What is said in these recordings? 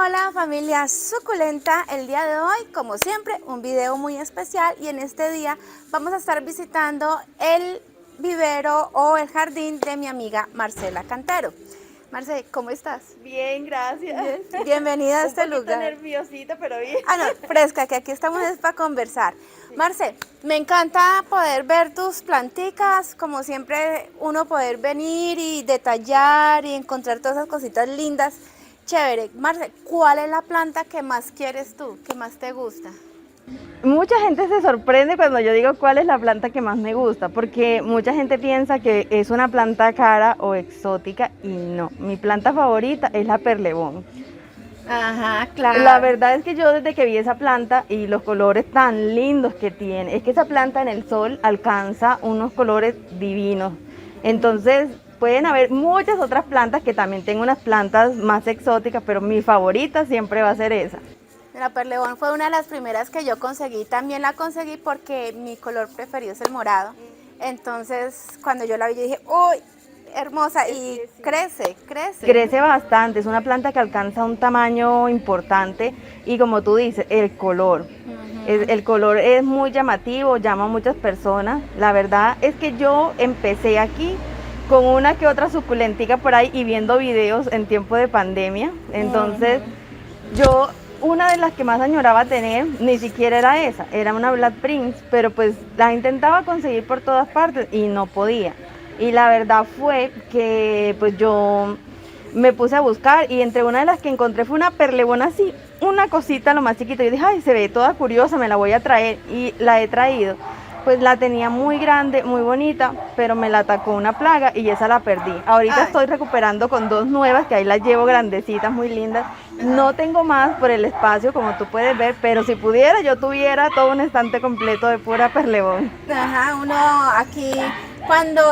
Hola familia suculenta, el día de hoy como siempre un video muy especial y en este día vamos a estar visitando el vivero o el jardín de mi amiga Marcela Cantero. Marce, ¿cómo estás? Bien, gracias. Bien. Bienvenida a Un este poquito lugar. nerviosita, pero bien. Ah, no, fresca, que aquí estamos es para conversar. Marce, me encanta poder ver tus planticas, como siempre uno poder venir y detallar y encontrar todas esas cositas lindas. Chévere. Marce, ¿cuál es la planta que más quieres tú, que más te gusta? Mucha gente se sorprende cuando yo digo cuál es la planta que más me gusta, porque mucha gente piensa que es una planta cara o exótica y no. Mi planta favorita es la perlebón. Ajá, claro. La verdad es que yo desde que vi esa planta y los colores tan lindos que tiene, es que esa planta en el sol alcanza unos colores divinos. Entonces pueden haber muchas otras plantas que también tengo unas plantas más exóticas, pero mi favorita siempre va a ser esa. La perlebón fue una de las primeras que yo conseguí. También la conseguí porque mi color preferido es el morado. Entonces, cuando yo la vi, yo dije, ¡uy! Hermosa. Y Sí. crece. Crece bastante, es una planta que alcanza un tamaño importante y como tú dices, el color. El color es muy llamativo, llama a muchas personas. La verdad es que yo empecé aquí con una que otra suculentica por ahí y viendo videos en tiempo de pandemia. Entonces, yo una de las que más añoraba tener ni siquiera era esa, era una Black Prince, pero pues la intentaba conseguir por todas partes y no podía. Y la verdad fue que pues yo me puse a buscar y entre una de las que encontré fue una perlebona así, una cosita lo más chiquito. Yo dije, ay, se ve toda curiosa, me la voy a traer y la he traído. Pues la tenía muy grande, muy bonita, pero me la atacó una plaga y esa la perdí. Ahorita estoy recuperando con dos nuevas, que ahí las llevo grandecitas, muy lindas. No tengo más por el espacio, como tú puedes ver, pero si pudiera, yo tuviera todo un estante completo de pura perlebón. Ajá, uno aquí cuando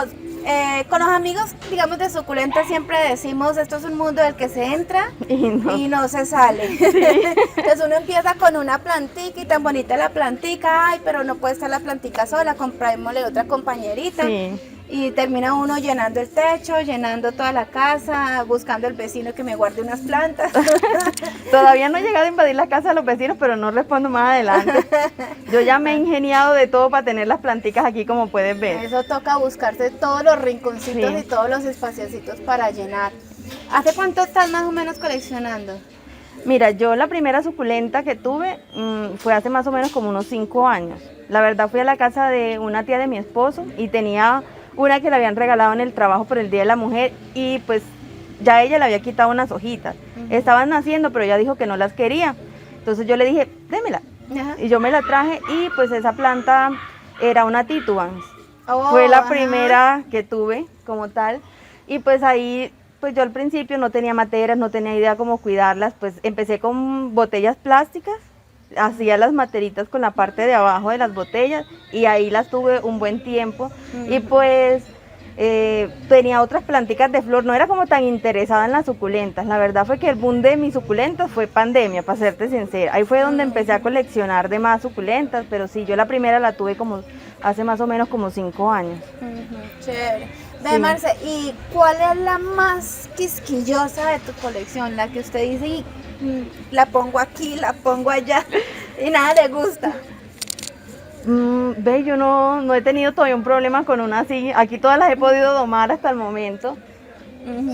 con los amigos, digamos, de suculenta siempre decimos, esto es un mundo del que se entra y no se sale. Sí. Entonces uno empieza con una plantica y tan bonita la plantica, ay, pero no puede estar la plantica sola, comprémosle otra compañerita. Sí. Y termina uno llenando el techo, llenando toda la casa, buscando el vecino que me guarde unas plantas. Todavía no he llegado a invadir la casa de los vecinos, pero no respondo más adelante. Yo ya me he ingeniado de todo para tener las planticas aquí, como puedes ver. Eso toca buscarse todos los rinconcitos y todos los espaciositos para llenar. ¿Hace cuánto estás más o menos coleccionando? Mira, yo la primera suculenta que tuve fue hace más o menos como unos 5 años. La verdad fui a la casa de una tía de mi esposo y tenía una que le habían regalado en el trabajo por el Día de la Mujer y pues ya ella le había quitado unas hojitas. Estaban naciendo, pero ella dijo que no las quería. Entonces yo le dije, démela. Y yo me la traje y pues esa planta era una titubans. Fue la primera que tuve como tal y pues ahí pues yo al principio no tenía materas, no tenía idea cómo cuidarlas, pues empecé con botellas plásticas, hacía las materitas con la parte de abajo de las botellas y ahí las tuve un buen tiempo y pues tenía otras planticas de flor, no era como tan interesada en las suculentas, la verdad fue que el boom de mis suculentas fue pandemia, para serte sincera, ahí fue donde empecé a coleccionar de más suculentas, pero sí, yo la primera la tuve como hace más o menos como 5 años. Chévere. Ve, Marce, ¿y cuál es la más quisquillosa de tu colección? La que usted dice, y, la pongo aquí, la pongo allá y nada le gusta. Ve, yo no he tenido todavía un problema con una así. Aquí todas las he podido domar hasta el momento.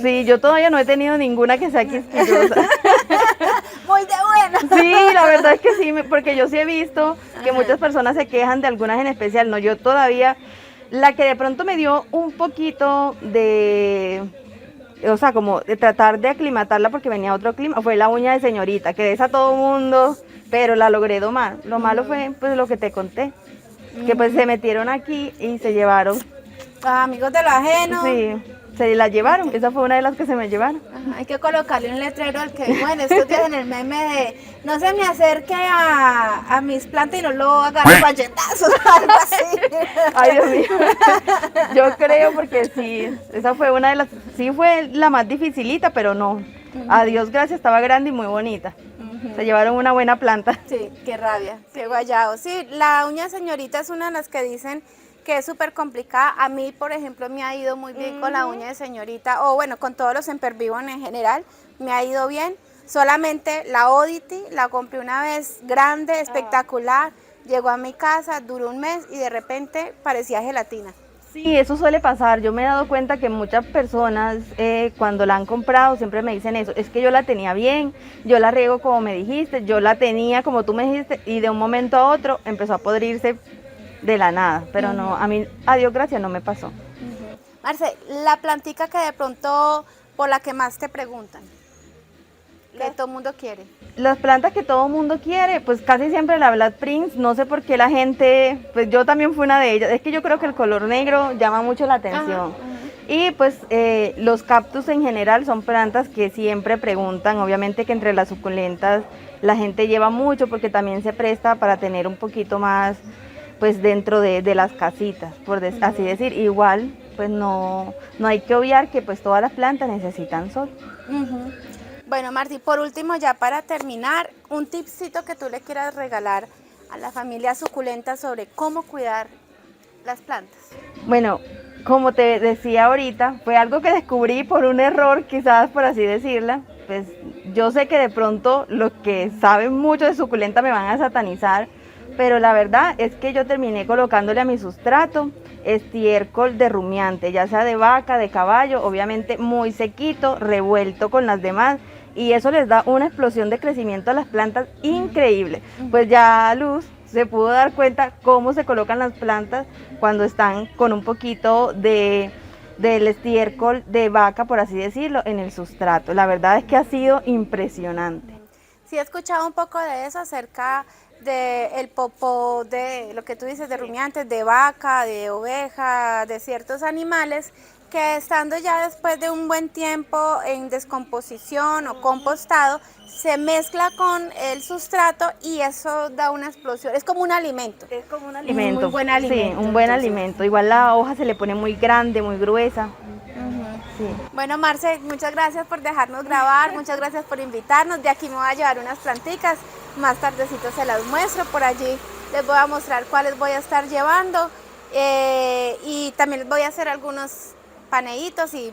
Sí, yo todavía no he tenido ninguna que sea quisquillosa. Muy de buena. Sí, la verdad es que sí, porque yo sí he visto que muchas personas se quejan de algunas en especial. No, yo todavía, la que de pronto me dio un poquito de, o sea, como de tratar de aclimatarla porque venía otro clima, fue la uña de señorita, que de esa todo mundo, pero la logré domar. Lo malo fue pues lo que te conté, que pues se metieron aquí y se llevaron. Amigos de lo ajeno. Sí, se la llevaron, esa fue una de las que se me llevaron. Ajá, hay que colocarle un letrero al que dijo en estos días en el meme de no se me acerque a mis plantas y no lo agarre galletazos, algo así. Ay, Dios mío. Yo creo porque sí, esa fue una de las, sí fue la más dificilita, pero no. A Dios gracias, estaba grande y muy bonita. Se llevaron una buena planta. Sí, qué rabia, qué guayado. Sí, la uña señorita es una de las que dicen que es súper complicada. A mí, por ejemplo, me ha ido muy bien con la uña de señorita, o bueno, con todos los Sempervivon en general, me ha ido bien. Solamente la Oddity la compré una vez, grande, espectacular, llegó a mi casa, duró un mes y de repente parecía gelatina. Sí, eso suele pasar. Yo me he dado cuenta que muchas personas cuando la han comprado siempre me dicen eso. Es que yo la tenía bien, yo la riego como me dijiste, yo la tenía como tú me dijiste y de un momento a otro empezó a podrirse de la nada. Pero no, a mí, a Dios gracias, no me pasó. Marce, la plantica que de pronto por la que más te preguntan, que todo el mundo quiere. Las plantas que todo mundo quiere, pues casi siempre la Black Prince, no sé por qué la gente, pues yo también fui una de ellas, es que yo creo que el color negro llama mucho la atención. Y pues los cactus en general son plantas que siempre preguntan, obviamente que entre las suculentas la gente lleva mucho porque también se presta para tener un poquito más pues dentro de las casitas, por así decir, igual pues no hay que obviar que pues todas las plantas necesitan sol. Bueno, Marti, por último, ya para terminar, un tipcito que tú le quieras regalar a la familia suculenta sobre cómo cuidar las plantas. Bueno, como te decía ahorita, fue algo que descubrí por un error, quizás por así decirla. Pues yo sé que de pronto los que saben mucho de suculenta me van a satanizar, pero la verdad es que yo terminé colocándole a mi sustrato estiércol de rumiante, ya sea de vaca, de caballo, obviamente muy sequito, revuelto con las demás, y eso les da una explosión de crecimiento a las plantas increíble. Pues ya Luz se pudo dar cuenta cómo se colocan las plantas cuando están con un poquito del estiércol de vaca, por así decirlo, en el sustrato. La verdad es que ha sido impresionante. Sí, he escuchado un poco de eso acerca del popó, de lo que tú dices, de rumiantes, de vaca, de oveja, de ciertos animales, que estando ya después de un buen tiempo en descomposición o compostado, se mezcla con el sustrato y eso da una explosión. Es como un alimento. Es como un alimento. Muy buen alimento. Sí, un buen alimento. Igual la hoja se le pone muy grande, muy gruesa. Sí. Bueno, Marce, muchas gracias por dejarnos grabar, muchas gracias por invitarnos. De aquí me voy a llevar unas planticas, más tardecito se las muestro, por allí les voy a mostrar cuáles voy a estar llevando y también les voy a hacer algunos paneitos y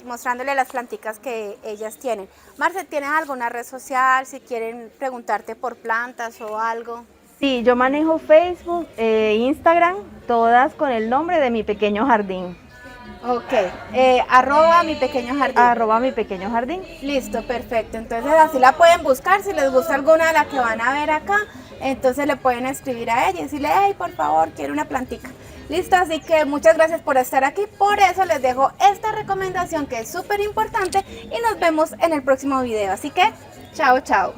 mostrándole las planticas que ellas tienen. Marce, ¿tienes alguna red social si quieren preguntarte por plantas o algo? Sí, yo manejo Facebook, Instagram, todas con el nombre de Mi Pequeño Jardín. Ok, arroba Mi Pequeño Jardín. Arroba Mi Pequeño Jardín. Listo, perfecto. Entonces así la pueden buscar. Si les gusta alguna de las que van a ver acá, entonces le pueden escribir a ella y decirle, hey, por favor, quiero una plantica. Listo, así que muchas gracias por estar aquí. Por eso les dejo esta recomendación que es súper importante y nos vemos en el próximo video. Así que, chao, chao.